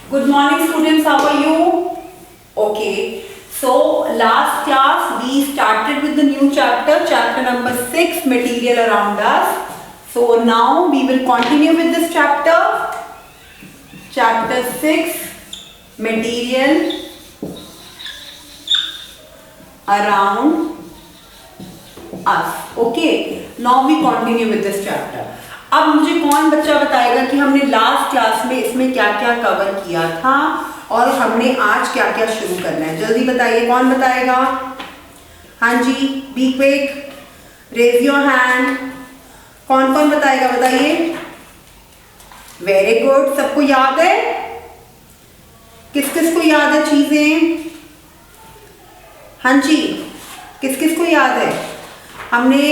Good morning students, how are you? Okay, so last class we started with the new chapter number 6, material around us. So now we will continue with this chapter 6, material around us. Okay, now we continue with this chapter. अब मुझे कौन बच्चा बताएगा कि हमने last class में इसमें क्या क्या कवर किया था और हमने आज क्या क्या शुरू करना है? जल्दी बताइए, कौन बताएगा? हाँ जी, be quick, raise your hand. कौन कौन बताएगा, बताइए। वेरी गुड, सबको याद है? किस किस को याद है चीजें? हाँ जी, किस किस को याद है? हमने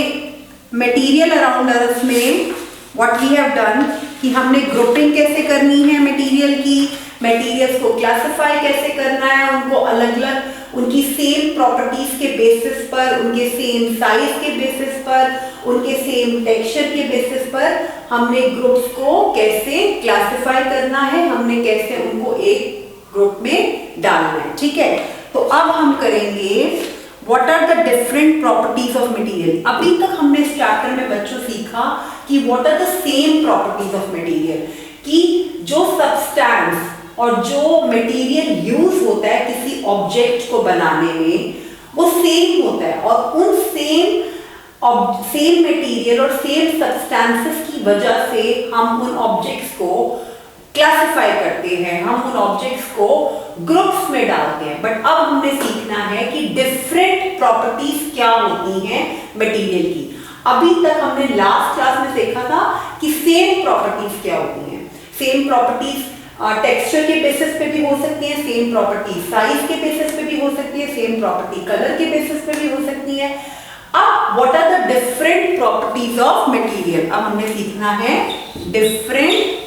मटेरियल अराउंड अस में व्हाट वी हैव डन कि हमने ग्रुपिंग कैसे करनी है मटेरियल की, मटेरियल्स को क्लासिफाई कैसे करना है, उनको अलग अलग उनकी सेम प्रॉपर्टीज के बेसिस पर, उनके सेम साइज के बेसिस पर, उनके सेम टेक्सचर के बेसिस पर हमने ग्रुप्स को कैसे क्लासिफाई करना है, हमने कैसे उनको एक ग्रुप में डालना है। ठीक है, तो अब हम करेंगे What are the different properties of material? अभी तक हमने इस चैप्टर में बच्चों सीखा कि what are the same properties of material, कि जो सब्सटेंस और जो मटेरियल यूज होता है किसी ऑब्जेक्ट को बनाने में वो सेम होता है और उन सेम मटेरियल और सेम सब्सटेंसेस की वजह से हम उन ऑब्जेक्ट्स को क्लासिफाई करते हैं, हम उन ऑब्जेक्ट्स को ग्रुप्स में डालते हैं। बट अब हमने सीखना है कि डिफरेंट प्रॉपर्टीज क्या होती हैं मटेरियल की। अभी तक हमने लास्ट क्लास में देखा था कि सेम प्रॉपर्टीज क्या होती हैं। सेम प्रॉपर्टीज टेक्सचर के बेसिस पे भी हो सकती है, सेम प्रॉपर्टी साइज के बेसिस पे भी हो सकती है, सेम प्रॉपर्टी कलर के बेसिस पे भी हो सकती है। अब what are the different properties of material? अब हमने सीखना है different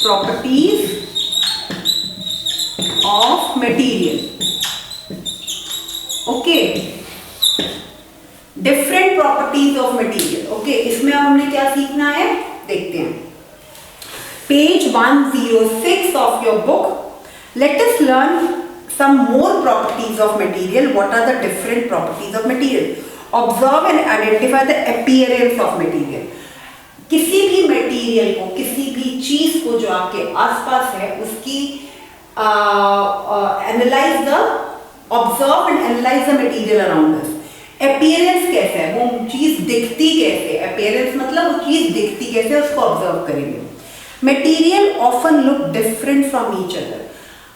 properties of material. Okay, different properties of material. Okay, इसमें हमने क्या सीखना है देखते हैं। Page 106 of your book. Let us learn some more properties of material. What are the different properties of material? Observe and identify the appearance of material. किसी भी material को, किसी भी चीज को जो आपके आसपास है उसकी analyse the, observe and analyse the material around us. Appearance कैसे है, वो चीज दिखती कैसे, अपीयरेंस मतलब वो चीज दिखती कैसे, उसको ऑब्जर्व करेंगे। Material often look different from each other.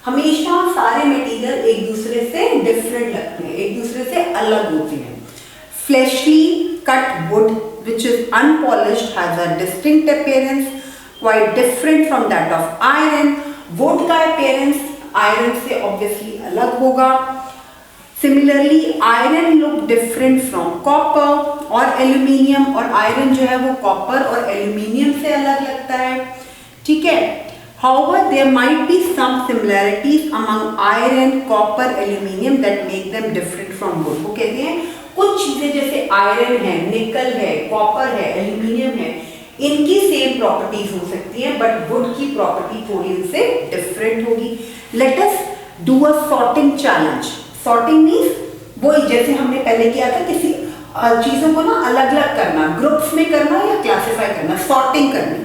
हमेशा सारे मटेरियल एक दूसरे से डिफरेंट लगते हैं, एक दूसरे से अलग होते हैं। Fleshly cut wood which is unpolished has a distinct appearance quite different from that of iron. Wood का appearance iron से obviously अलग होगा। Similarly iron look different from copper और aluminium, और iron जो है वो copper और aluminium से अलग लगता है। ठीक है, however there might be some similarities among iron, copper, aluminium that make them different from wood. वो कहते हैं कुछ चीजें जैसे आयरन है, निकल है, कॉपर है, एल्यूमिनियम है, इनकी सेम प्रॉपर्टीज हो सकती है बट वुड की प्रॉपर्टी थोड़ी उनसे डिफरेंट होगी। Let us do a sorting challenge. Sorting means वो जैसे हमने पहले किया था, किसी चीजों को ना अलग अलग करना, ग्रुप्स में करना या क्लासिफाई करना, सॉर्टिंग करनी।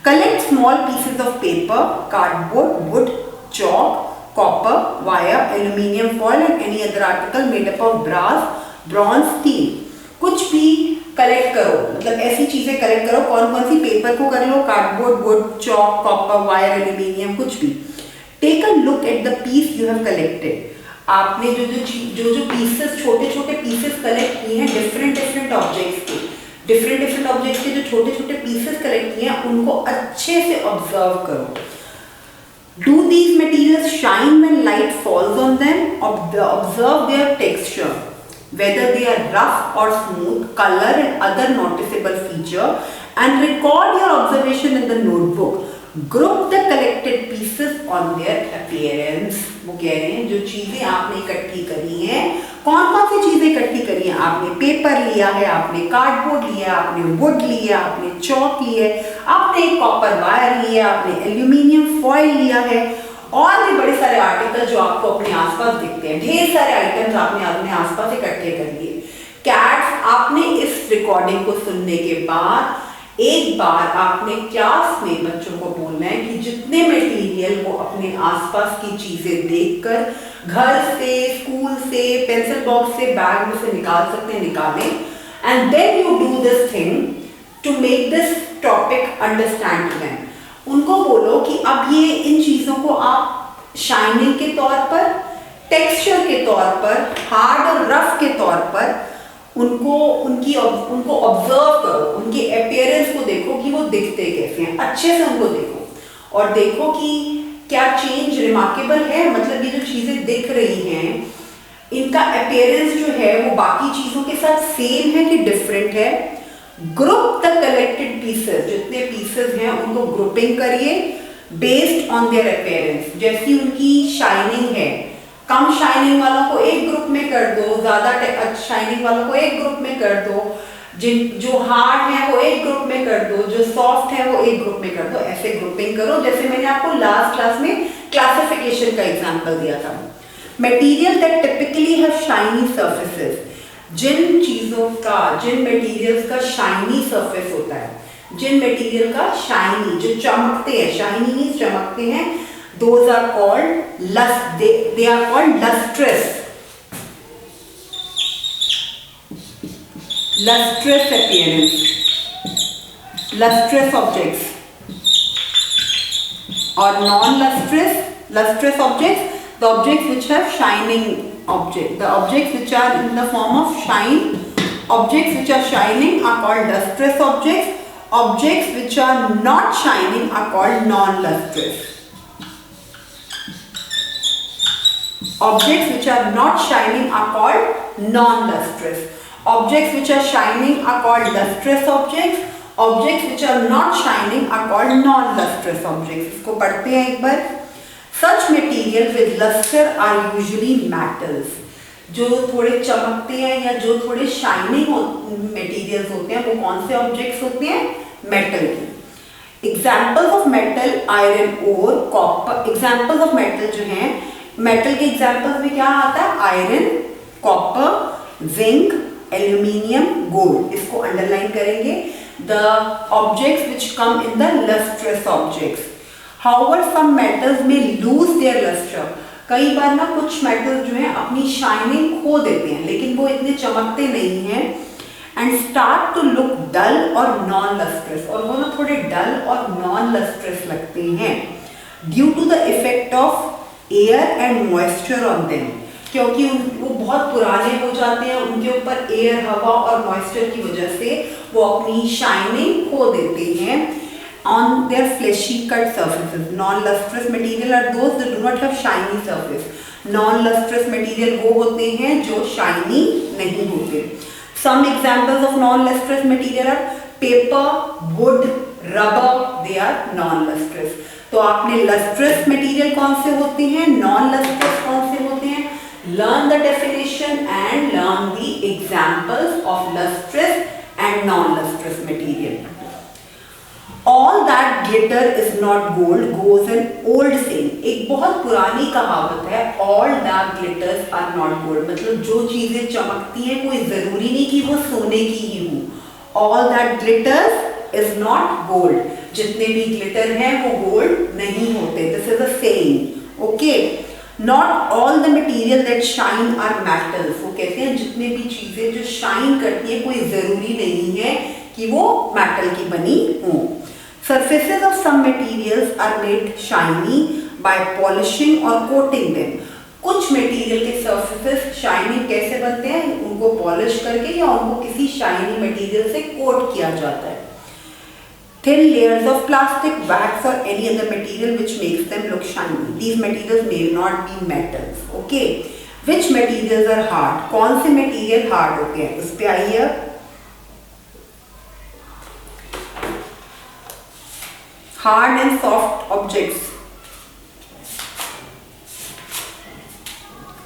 Collect small pieces of paper, cardboard, wood, chalk, copper, wire, aluminium foil and any other article made up of brass, bronze, steel. कुछ भी कलेक्ट करो, मतलब ऐसी चीजें कलेक्ट करो। कौन कौन सी? पेपर को कर लो, cardboard, wood, chalk, copper, wire, aluminium, कुछ भी। Take a look at the piece you have collected. आपने जो पीसेस, छोटे छोटे पीसेस कलेक्ट किए हैं डिफरेंट ऑब्जेक्ट्स के जो छोटे छोटे पीसेस कलेक्ट किए हैं उनको अच्छे से ऑब्जर्व करो। Do these materials shine when light falls on them? Observe their texture, whether they are rough or smooth, color and other noticeable feature, and record your observation in the notebook. Group the collected pieces on their appearance. वो कह रहे हैं जो चीजें आपने इकट्ठी करी हैं कौन कौन सी चीजें इकट्ठी करी हैं आपने? पेपर लिया है, आपने कार्डबोर्ड लिया, आपने वुड लिया, आपने चौक लिए, आपने एक कॉपर वायर लिया, आपने एल्यूमिनियम फॉइल लिया है, और भी बड़े सारे आर्टिकल जो आपको अपने आसपास दिखते हैं। ढेर सारे आइटम्स आपने अपने आसपास इकट्ठे कर लिए। कैट्स, आपने इस रिकॉर्डिंग को सुनने के बाद एक बार आपने क्लास में बच्चों को बोलना है कि जितने मटेरियल वो अपने आसपास की चीजें देखकर घर से, स्कूल से, पेंसिल बॉक्स से, बैग में से निकाल सकते हैं, निकालें। And then you do this thing to make this topic understand to them. उनको बोलो कि अब ये इन चीजों को आप शाइनिंग के तौर पर, टेक्सचर के तौर पर, हार्ड और रफ के तौर पर उनको ऑब्जर्व करो, उनके अपीयरेंस को देखो कि वो दिखते कैसे हैं, अच्छे से उनको देखो और देखो कि क्या चेंज रिमार्केबल है। मतलब ये जो चीजें दिख रही हैं इनका अपीयरेंस जो है वो बाकी चीजों के साथ सेम है कि डिफरेंट है। ग्रुप द कलेक्टेड पीसेस, जितने पीसेस हैं उनको ग्रुपिंग करिए बेस्ड ऑन देयर अपीयरेंस। जैसी उनकी शाइनिंग है, कम शाइनिंग वालों को एक ग्रुप में कर दो, ज्यादा शाइनिंग वालों को एक ग्रुप में कर दो, जो हार्ड है वो एक ग्रुप में कर दो, जो सॉफ्ट है वो एक ग्रुप में कर दो। ऐसे ग्रुपिंग करो जैसे मैंने आपको लास्ट क्लास में क्लासिफिकेशन का एग्जांपल दिया था। Material that typically have shiny surfaces, जिन चीजों का, जिन मटेरियल्स का शाइनी सरफेस होता है, जिन मटेरियल का शाइनी, जो चमकते हैं, शाइनी मींस चमकते हैं, those are called they are called lustrous appearance, lustrous objects, or lustrous objects, the objects which have shining the objects which are in the form of shine, objects which are shining are called lustrous objects, objects which are not shining are called non-lustrous. Objects which are not shining are called non-lustrous. Objects which are shining are called lustrous objects. Objects which are not shining are called non-lustrous objects. इसको पढ़ते हैं एक बार। Such material with luster are usually metals. जो थोड़े चमकते हैं या जो थोड़े शाइनिंग मटेरियल्स होते हैं वो कौन से ऑब्जेक्ट्स होते हैं? मेटल के। Examples of metal, iron or, copper. Examples of metal जो हैं, मेटल के एग्जाम्पल्स में क्या आता है? Iron, copper, zinc, aluminium, gold. इसको अंडरलाइन करेंगे। The objects which come in the lustrous objects. However some metals में लूज देयर लस्टर। कई बार ना कुछ मेटल्स जो हैं अपनी शाइनिंग खो देते हैं, लेकिन वो इतने चमकते नहीं हैं, एंड स्टार्ट टू लुक डल और नॉन लस्ट्रस, और वो ना थोड़े डल और नॉन लस्ट्रस लगते हैं due to the effect of air and moisture on them. क्योंकि वो बहुत पुराने हो जाते हैं, उनके ऊपर एयर, हवा और मॉइस्चर की वजह से वो अपनी शाइनिंग खो देते हैं on their fleshy cut surfaces. Non-lustrous material are those that do not have shiny surface. Non-lustrous material वो होते हैं जो shiny नहीं होते. Some examples of non-lustrous material are paper, wood, rubber. They are non-lustrous. तो आपने lustrous material कौन से होते हैं, non-lustrous कौन से होते हैं? Learn the definition and learn the examples of lustrous and non-lustrous material. All that glitter is not gold goes an old saying. एक बहुत पुरानी कहावत है, all that glitters are not gold. मतलब जो चीजें चमकती हैं कोई जरूरी नहीं कि वो सोने की ही हो. All that glitters is not gold. जितने भी glitter हैं वो gold नहीं होते. This is a saying. Okay. Not all the material that shine are metals. वो कहते हैं जितने भी चीजें जो shine करती हैं कोई जरूरी नहीं है कि वो metal की बनी हो. Surfaces of some materials are made shiny by polishing or coating them. कुछ मटेरियल के सर्फेसेस शाइनिंग कैसे बनते हैं? उनको पॉलिश करके या उनको किसी शाइनी मटेरियल से कोट किया जाता है. Thin layers of plastic, wax or any other material which makes them look shiny. These materials may not be metals. Okay. Which materials are hard? कौन से मटेरियल हार्ड होते हैं? उस पे आइए. Hard and soft objects.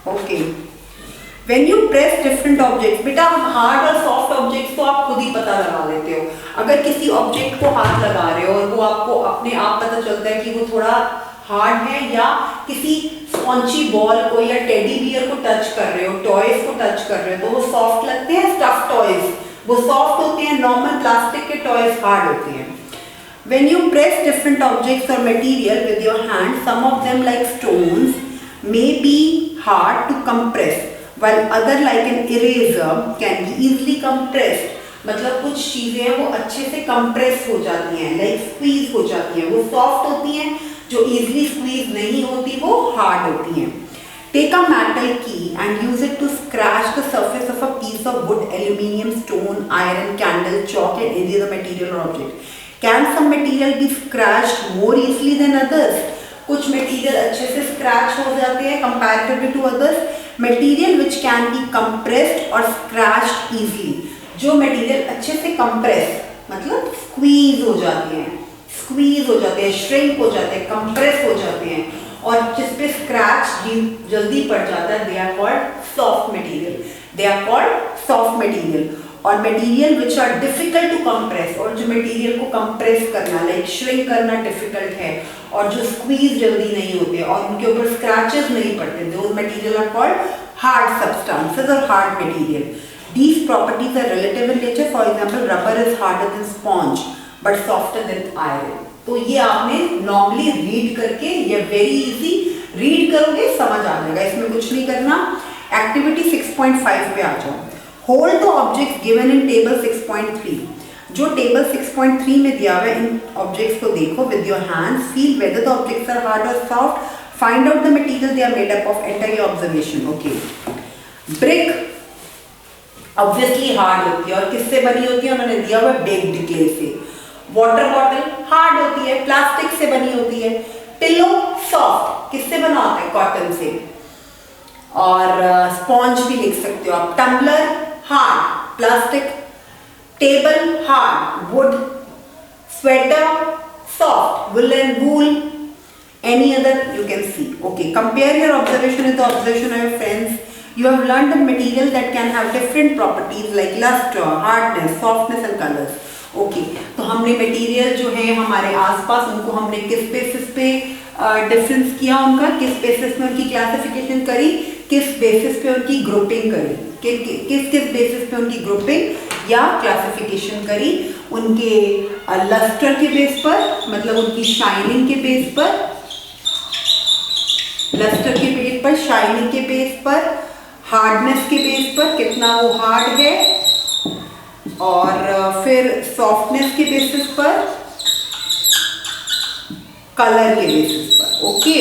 Okay. When you press different objects, बेटा hard और soft objects तो आप खुद ही पता लगा लेते हो। अगर किसी ऑब्जेक्ट को हाथ लगा रहे हो और वो आपको अपने आप पता चलता है कि वो थोड़ा हार्ड है, या किसी स्पॉन्जी बॉल को या टेडी बियर को टच कर रहे हो, टॉयज को टच कर रहे हो, तो वो सॉफ्ट लगते हैं। स्टफ टॉयज वो सॉफ्ट होते हैं, नॉर्मल प्लास्टिक के टॉयज हार्ड होते हैं। When you press different objects or material with your hand, some of them like stones may be hard to compress, while other like an eraser can be easily compressed. मतलब कुछ चीजें हैं वो अच्छे से compress हो जाती हैं, लाइक स्क्वीज हो जाती हैं, वो सॉफ्ट होती हैं। जो इजीली स्क्वीज नहीं होती वो हार्ड होती हैं। Take a metal key and use it to scratch the surface of a piece of wood, aluminium, stone, iron, candle, chalk and any other material or object. Can some material be scratched more easily than others? कुछ material अच्छे से scratch हो जाते हैं comparatively to others. Material which can be compressed और scratched easily, जो material अच्छे से कंप्रेस मतलब स्क्वीज हो जाते हैं, श्रिंक हो जाते हैं, कंप्रेस हो जाते हैं, और जिस पे स्क्रैच जल्दी पड़ जाता है, they are called soft material. और material which are difficult to compress, और जो मटेरियल को कंप्रेस करना लाइक श्रिंक करना डिफिकल्ट है, और जो स्क्वीज जल्दी नहीं होते और उनके ऊपर स्क्रैचेस नहीं पड़ते, those material are called hard substances और hard material. These properties are relative in nature. For example, rubber is harder than sponge but softer than iron. तो ये आपने नॉर्मली रीड करके, ये वेरी इजी रीड करोगे समझ आ जाएगा, इसमें कुछ नहीं करना। एक्टिविटी 6.5 पे आ जाओ। Hold the objects given in table 6.3। जो टेबल 6.3 में दिया हुआ है, इन ऑब्जेक्ट्स को देखो with your hands, feel whether the objects are hard और soft, find out the material they are made up of, enter your observation. Okay, brick obviously hard होती है, और किससे बनी होती है, उन्होंने दिया हुआ बेक्ड क्ले से। वाटर बॉटल हार्ड होती है, प्लास्टिक से बनी होती है। पिलो सॉफ्ट, किससे बना होता है, कॉटन से। और स्पॉन्ज भी लिख सकते हो आप। Tumbler hard, plastic. Table hard, wood. Sweater soft, woollen, wool. Any other you can see. Okay, compare your observation with the observation of your friends. You have learned a material that can have different properties like luster, hardness, softness and colors. Okay, तो हमने material जो है हमारे आसपास, उनको हमने किस basis पे डिफरेंस किया, उनका किस बेसिस में उनकी क्लासिफिकेशन करी, किस बेसिस पे उनकी ग्रुपिंग करी, किस बेसिस पे उनकी ग्रुपिंग या क्लासिफिकेशन करी, उनके लस्टर के बेस पर, मतलब उनकी शाइनिंग के बेस पर, लस्टर के बेस पर, शाइनिंग के बेस पर, हार्डनेस के बेस पर, कितना वो हार्ड है, और फिर सॉफ्टनेस के बेसिस पर, कलर के बेसिस पर। ओके,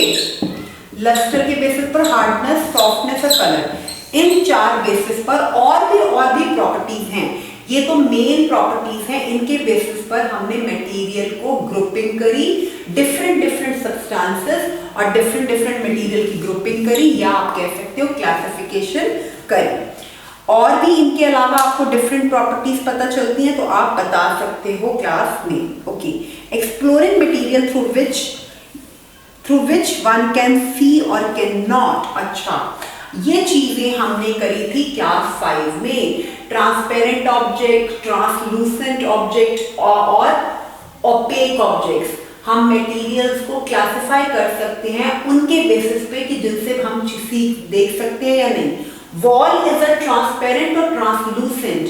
लस्टर के बेसिस पर, हार्डनेस, सॉफ्टनेस और कलर, इन 4 बेसिस पर और भी प्रॉपर्टीज हैं। ये तो मेन प्रॉपर्टीज हैं, इनके बेसिस पर हमने मटेरियल को ग्रुपिंग करी, डिफरेंट सब्सटेंसेस और डिफरेंट मटेरियल की ग्रुपिंग करी, या आप कह सकते हो क्लासिफिकेशन करी। और भी इनके अलावा आपको डिफरेंट प्रॉपर्टीज पता चलती हैं तो आप बता सकते हो क्लास में। Okay, exploring material through which one can see और कैन नॉट। अच्छा, ये चीजें हमने करी थी क्लास 5 में। ट्रांसपेरेंट ऑब्जेक्ट, ट्रांसलूसेंट ऑब्जेक्ट और ओपेक ऑब्जेक्ट्स, हम मटेरियल्स को क्लासिफाई कर सकते हैं उनके बेसिस पे कि जिनसे हम चीज देख सकते हैं या नहीं। वॉल इज अ ट्रांसपेरेंट और ट्रांसलूसेंट।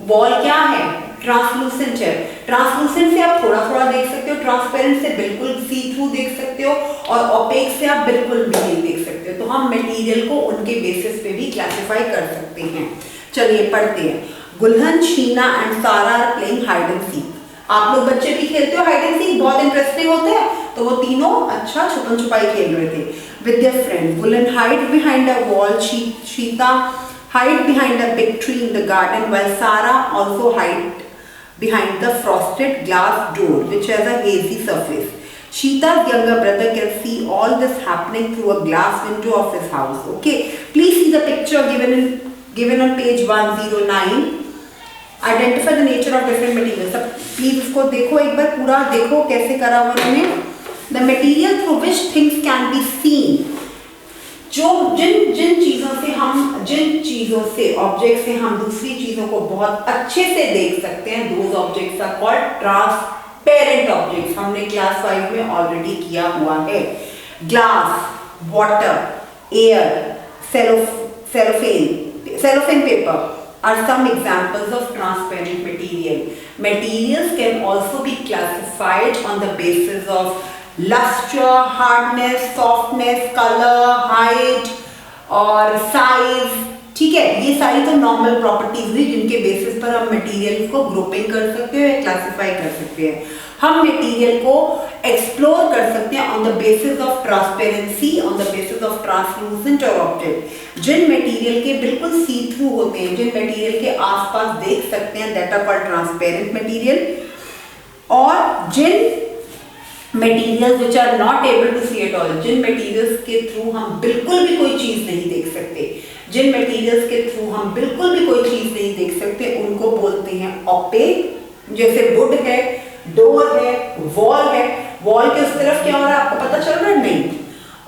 वॉल क्या है, ट्रांसलूसेंट है। ट्रांसलूसेंट से आप थोड़ा देख सकते हो, ट्रांसपेरेंट से बिल्कुल सी थ्रू देख सकते हो, और ओपेक से आप बिल्कुल भी नहीं देख सकते हो। तो हम मटेरियल को उनके बेसिस पे भी क्लासिफाई कर सकते हैं। चलिए पढ़ते हैं। Gulhan, Sheena and Sara are playing hide and seek. आप लोग बच्चे भी खेलते हो हाइड एंड सीक, बहुत इंटरेस्टिंग होता है। तो वो तीनों अच्छा छुपन छुपाई खेल रहे थे with their friend. Gulan hide behind a wall, Sheeta hide behind a big tree in the garden, while Sara also hide behind the frosted glass door which has a hazy surface. Sheeta's younger brother can see all this happening through a glass window of his house. Okay, please see the picture given on page 109. Identify the nature of different materials. सब please इसको देखो, एक बार पूरा देखो कैसे करा हुआ उन्होंने। The material through which things can be seen. जो जिन चीजों से ऑब्जेक्ट से हम दूसरी चीजों को बहुत अच्छे से देख सकते हैं, those objects are called transparent objects. हमने क्लास 5 में ऑलरेडी किया हुआ है। Glass, water, air, cellophane paper are some examples of transparent material. Materials can also be classified on the basis of luster, hardness, softness, color, height और size। ठीक है, ये सारी तो नॉर्मल प्रॉपर्टीज हुई जिनके बेसिस पर हम मटेरियल को ग्रुपिंग कर सकते हैं या क्लासिफाई कर सकते हैं। हम मटेरियल को एक्सप्लोर कर सकते हैं on the basis of transparency, on the basis of translucent और ऑब्जेक्ट। जिन मटेरियल के बिल्कुल सी थ्रू होते हैं, जिन मटेरियल के आसपास देख सकते हैं, that are called transparent material. और जिन materials which are not able to see at all, जिन मटेरियल्स के थ्रू हम बिल्कुल भी कोई चीज नहीं देख सकते, जिन मटेरियल्स के थ्रू हम बिल्कुल भी कोई चीज नहीं देख सकते, उनको बोलते हैं ऑपेक। जैसे वुड है, डोर है, वॉल है। वॉल के उस तरफ क्या हो रहा है आपको पता चल रहा है? नहीं।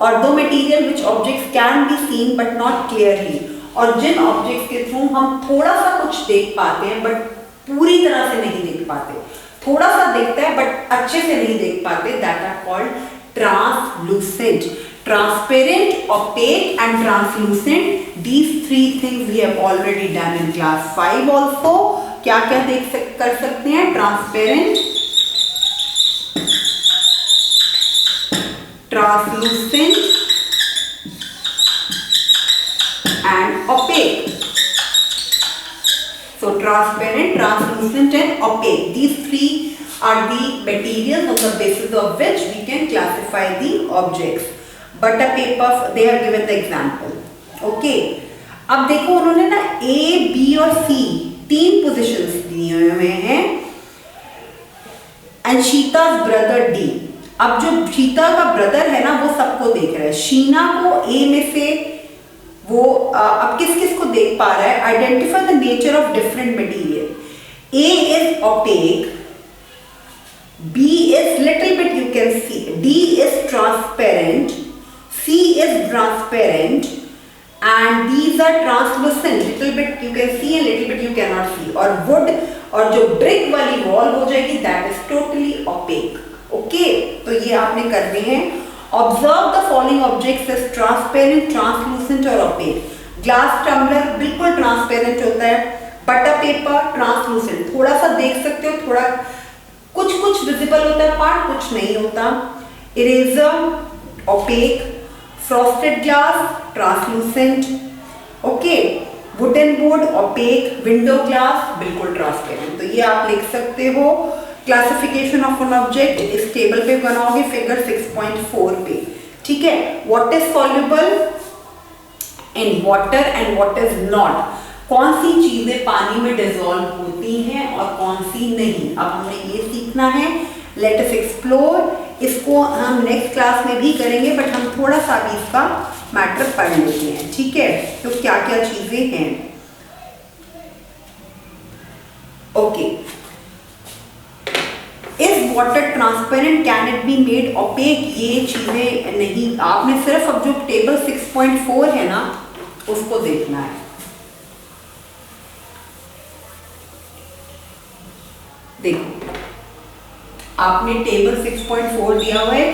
और दो material which objects can be seen but not clearly, और जिन ऑब्जेक्ट्स के थ्रू हम थोड़ा सा कुछ देख पाते हैं बट पूरी तरह से नहीं देख पाते, थोड़ा सा देखता है बट अच्छे से नहीं देख पाते, that are called translucent. Transparent, opaque and translucent, these three things we have already done in class 5 also। क्या क्या कर सकते हैं? Transparent, translucent and opaque। So transparent, translucent and opaque, these three are the materials on the basis of which we can classify the objects। Butter paper, they have given the example। Okay, अब देखो उन्होंने ना A, B और C तीन positions दिए हुए हैं, and शीता's brother D। अब जो शीता का ब्रदर है ना वो सबको देख रहा है। शीना को A में से वो अब किस किस को देख पा रहा है? Identify the nature of different material. A is opaque, B is little bit you can see, D is transparent, C is transparent and these are translucent, little bit you can see and little bit you cannot see। और wood और जो brick वाली wall हो जाएगी that is totally opaque। Okay, तो ये आपने करने हैं। Observe the following objects as transparent, translucent और ऑपेक। ग्लास टम्बलर बिल्कुल ट्रांसपेरेंट होता है, बटर पेपर ट्रांसलूसेंट, थोड़ा सा देख सकते हो, थोड़ा कुछ विजिबल होता है पार्ट, कुछ नहीं होता। Eraser opaque, frosted glass translucent, okay. Wooden board opaque, window glass बिल्कुल ट्रांसपेरेंट। तो ये आप लिख सकते हो। क्लासिफिकेशन ऑफ एन ऑब्जेक्ट इस टेबल पे बनाओगे फिगर 6.4 पे, ठीक है। What is soluble in water and what is not, कौन सी चीजें पानी में डिसॉल्व होती हैं और कौन सी नहीं, अब हमने ये सीखना है। लेट अस एक्सप्लोर, इसको हम नेक्स्ट क्लास में भी करेंगे बट हम थोड़ा सा भी इसका मैटर पढ़ लेते हैं, ठीक है। तो क्या क्या चीजें हैं, okay. Is water transparent, can it be made opaque, ये चीजें नहीं, आपने सिर्फ अब जो टेबल 6.4 है ना उसको देखना है। देखो आपने टेबल 6.4 दिया हुआ है,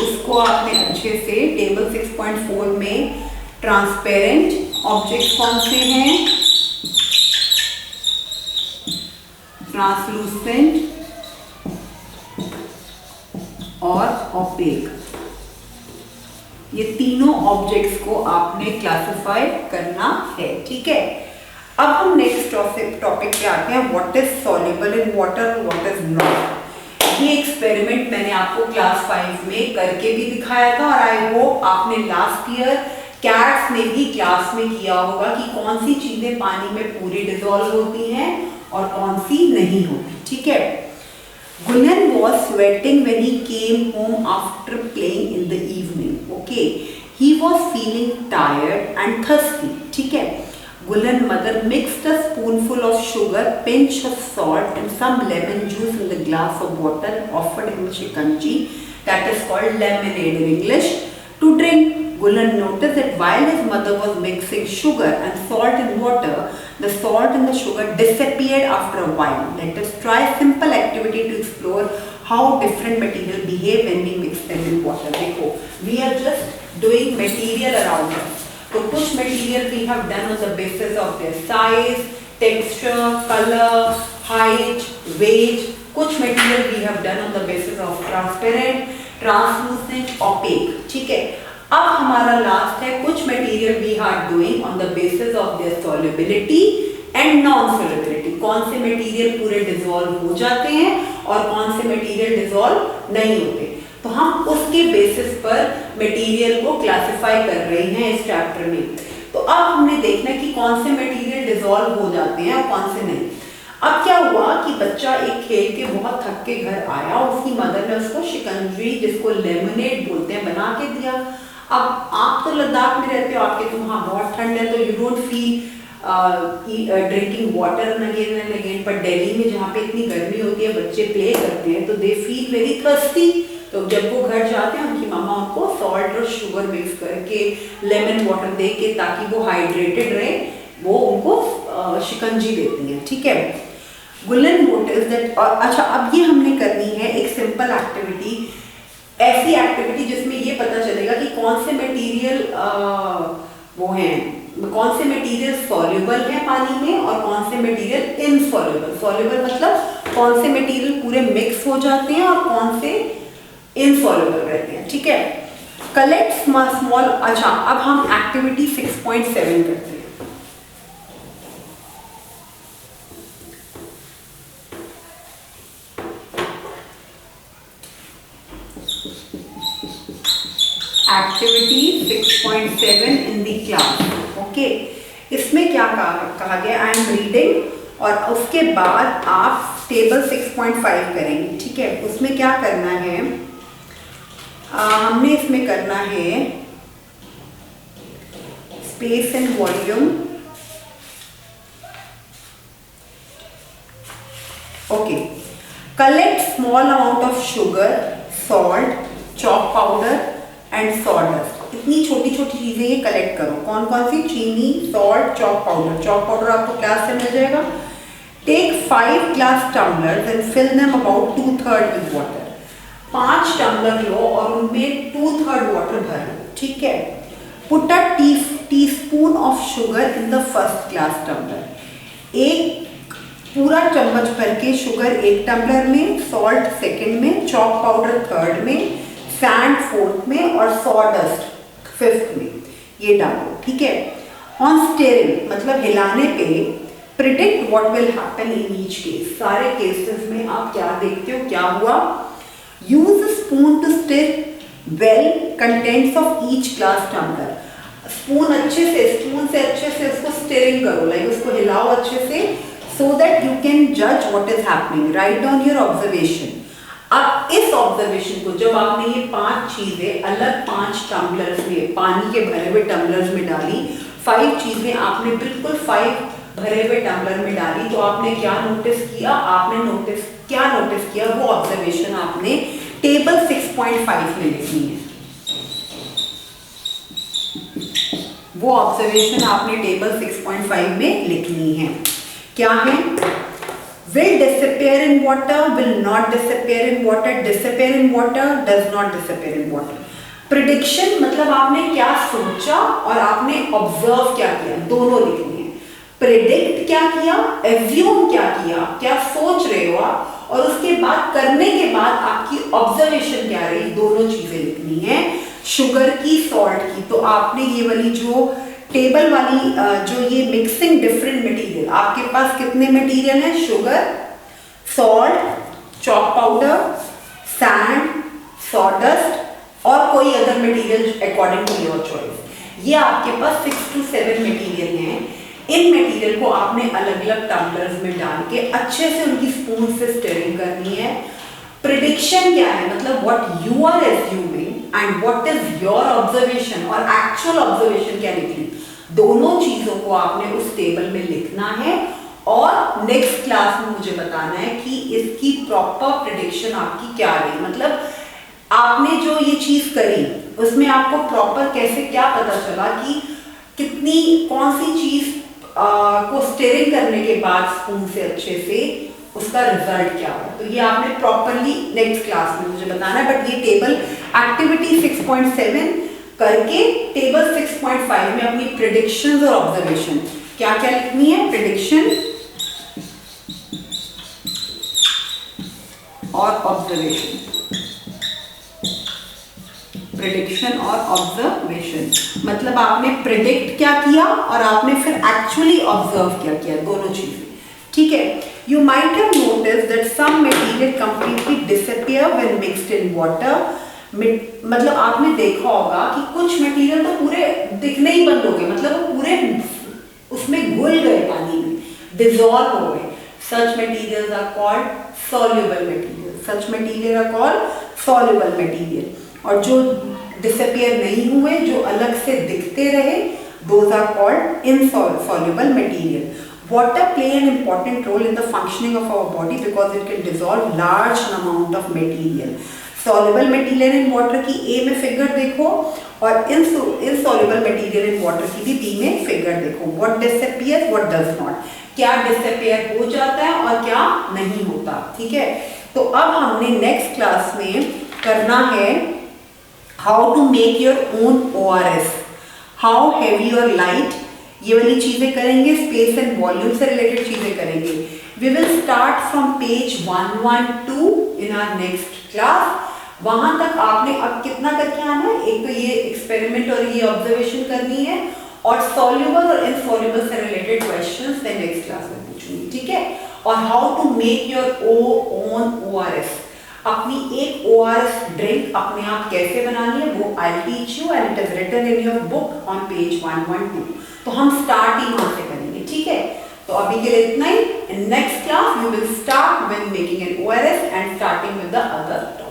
उसको आपने अच्छे से टेबल 6.4 में ट्रांसपेरेंट ऑब्जेक्ट्स कौन से हैं, ट्रांसलूसेंट और ऑपेक, ये तीनों ऑब्जेक्ट्स को आपने क्लासिफाई करना है, ठीक है। अब हम नेक्स्ट टॉपिक पे आते हैं, what is soluble in water, what is not. ये एक्सपेरिमेंट मैंने आपको क्लास 5 में करके भी दिखाया था और आई होप आपने लास्ट ईयर कैट्स में भी क्लास में किया होगा कि कौन सी चीजें पानी में पूरी डिसॉल्व होती हैं और कौन सी नहीं होती, ठीक है। गुलन was sweating when he came home after playing in the evening, okay, he was feeling tired and thirsty, ठीक है। Gulen mother mixed a spoonful of sugar, pinch of salt and some lemon juice in the glass of water and offered him shikanji that is called lemonade in English, to drink. Gulen noticed that while his mother was mixing sugar and salt in water, the salt and the sugar disappeared after a while. Let us try a simple activity to explore how different material behave when we mix them in water. देखो, we are just doing material around us. तो कुछ material we have done on the basis of their size, texture, color, height, weight. कुछ material we have done on the basis of transparent, translucent, opaque. ठीक है? अब हमारा last है कुछ material we are doing on the basis of their solubility and non solubility. कौन से material पूरे डिसॉल्व हो जाते हैं और कौन से मटेरियल डिसॉल्व नहीं होते. तो हम उसके बेसिस पर मटेरियल को क्लासिफाई कर रहे हैं इस चैप्टर में. तो अब हमने देखना है कि कौन से मटेरियल डिसॉल्व हो जाते हैं और कौन से नहीं. अब क्या हुआ कि बच्चा एक खेल के बहुत थक के घर आया और उसकी मदर ने उसको शिकंजी, जिसको लेमनेड बोलते हैं, बना के दिया. अब आप तो लद्दाख में रहते हो, आपके तो वहाँ बहुत ठंड है, तो you don't feel drinking water again and again. पर दिल्ली में जहाँ पे इतनी गर्मी होती है, बच्चे प्ले करते हैं, तो दे फील वेरी थर्स्टी. तो जब वो घर जाते हैं, उनकी मम्मा उनको सॉल्ट और शुगर मिक्स करके लेमन वाटर दे के, ताकि वो हाइड्रेटेड रहे, वो उनको शिकंजी देती हैं. ठीक है. गुलन नोटिस दैट. अच्छा, अब ये हमने करनी है एक सिंपल एक्टिविटी, ऐसी एक्टिविटी जिसमें ये पता चलेगा कि कौन से मटेरियल वो हैं, कौन से मटेरियल सॉल्युबल है पानी में और कौन से मटेरियल इनसॉल्युबल. सॉल्युबल मतलब कौन से मटेरियल पूरे मिक्स हो जाते हैं और कौन से इनसॉल्युबल रहते हैं. ठीक है. Collect small. अच्छा, अब हम एक्टिविटी 6.7 करते हैं. एक्टिविटी 6.7 इन दी क्लास. ओके. इसमें क्या कहा गया, आई एम रीडिंग, और उसके बाद आप टेबल 6.5 करेंगे. ठीक है. उसमें क्या करना है, हमने इसमें करना है space and volume. Okay. Collect small amount of sugar, salt, chalk powder and sawdust. इतनी छोटी छोटी चीजें ये कलेक्ट करो. कौन कौन सी? चीनी, salt, chalk powder. Chalk powder आपको क्लास से मिल जाएगा. Take 5 glass tumblers and fill them about 2/3 with water. 5 tumbler लो और उनमें 2/3 वाटर भर लो. ठीक है. Put a teaspoon of sugar in the first glass tumbler. एक पूरा चम्मच भर के शुगर एक टम्बलर में, सॉल्ट सेकंड में, चॉक पाउडर थर्ड में, सैंड फोर्थ में और सॉडस्ट फिफ्थ में. ये डालो. ठीक है. ऑन स्टीयरिंग मतलब हिलाने पे, predict what will happen in each case. सारे केसेस में आप क्या देखते हो, क्या हुआ. Use spoon to stir well contents of each glass tumbler. Spoon से अच्छे से उसको स्टीयरिंग करो, लाइक उसको हिलाओ अच्छे से, so that you can judge what is happening. Write down your observation. अब इस ऑब्जर्वेशन को जब आपने ये 5 चीजें अलग 5 टम्बलर्स में, पानी के भरे हुए टम्बलर्स में डाली, 5 चीजें आपने बिल्कुल 5 भरे हुए टम्बलर में डाली, तो आपने क्या नोटिस किया, क्या नोटिस किया, वो ऑब्जर्वेशन आपने टेबल 6.5 में लिखनी है. वो ऑब्जर्वेशन आपने टेबल 6.5 में लिखनी है. क्या है? Will disappear in water, will not disappear in water, disappear in water, does not disappear in water. Prediction मतलब आपने क्या सोचा और आपने observe क्या किया, दोनों लिखनी है. Predict क्या किया, assume क्या किया, क्या सोच रहे हो आप, और उसके बाद करने के बाद आपकी observation क्या रही, दोनों चीजें लिखनी है. शुगर की, सॉल्ट की. तो आपने ये वाली जो टेबल वाली जो ये मिक्सिंग डिफरेंट मटेरियल, आपके पास कितने मटेरियल हैं? Sugar, salt, chalk powder, sand, sawdust और कोई other material according to your choice. ये आपके पास 6 to 7 मटेरियल हैं. इन मटेरियल को आपने अलग अलग टम्बलर्स में डाल के अच्छे से उनकी स्पून से स्टीयरिंग करनी है. प्रिडिक्शन क्या है, मतलब what you are assuming and what is your observation, और एक्चुअल ऑब्जर्वेशन क्या निकली, दोनों चीजों को आपने उस टेबल में लिखना है. और नेक्स्ट क्लास में मुझे बताना है कि इसकी प्रॉपर प्रिडिक्शन आपकी क्या रही. मतलब आपने जो ये चीज करी उसमें आपको प्रॉपर कैसे क्या पता चला कि कितनी कौन सी चीज को स्टीयरिंग करने के बाद स्पून से अच्छे से उसका रिजल्ट क्या हो। तो ये आपने प्रॉपरली नेक्स्ट क्लास में मुझे बताना है। बट ये टेबल एक्टिविटी 6.7 करके टेबल 6.5 में अपनी प्रेडिक्शंस और ऑब्जर्वेशन क्या क्या लिखनी है, प्रेडिक्शन और ऑब्जर्वेशन, प्रेडिक्शन और ऑब्जर्वेशन मतलब आपने प्रेडिक्ट क्या किया और आपने फिर एक्चुअली ऑब्जर्व क्या किया, दोनों चीजें। ठीक है। You might have noticed that some material completely disappear when mixed in water. मतलब आपने देखा होगा कि कुछ मटेरियल तो पूरे दिखने ही बंद हो गए, मतलब वो पूरे उसमें घुल गए, पानी में डिसॉल्व हो गए। Such materials are called soluble materials. Such material are called soluble material. और जो disappear नहीं हुए, जो अलग से दिखते रहे, those are called insoluble material. Water play an important role in the functioning of our body because it can dissolve large amount of material. Soluble material in water की A में फिगर देखो और insoluble material in water की भी B में figure देखो। What disappears, what does not. क्या disappear हो जाता है और क्या नहीं होता। ठीक है। तो अब हमने नेक्स्ट क्लास में करना है how to make your own ORS, how heavy और लाइट, ये वाली चीजें करेंगे। स्पेस एंड वॉल्यूम से रिलेटेड चीजें करेंगे। We will start from page 112 in our next class. वहां तक आपने अब कितना करके आना है, एक तो ये एक्सपेरिमेंट और ये ऑब्जर्वेशन करनी है और सॉल्युबल और इनसॉल्युबल से रिलेटेड क्वेश्चंस मैं नेक्स्ट क्लास में पूछूंगी। ठीक है। और how to make your own ORS, अपनी एक ORS ड्रिंक अपने आप कैसे बनानी है वो I will teach you and it is written in your book on page 112। तो हम स्टार्ट ही वहां से करेंगे। ठीक है। तो अभी के लिए इतना ही। In next class we will start with making an ORS and starting with the other.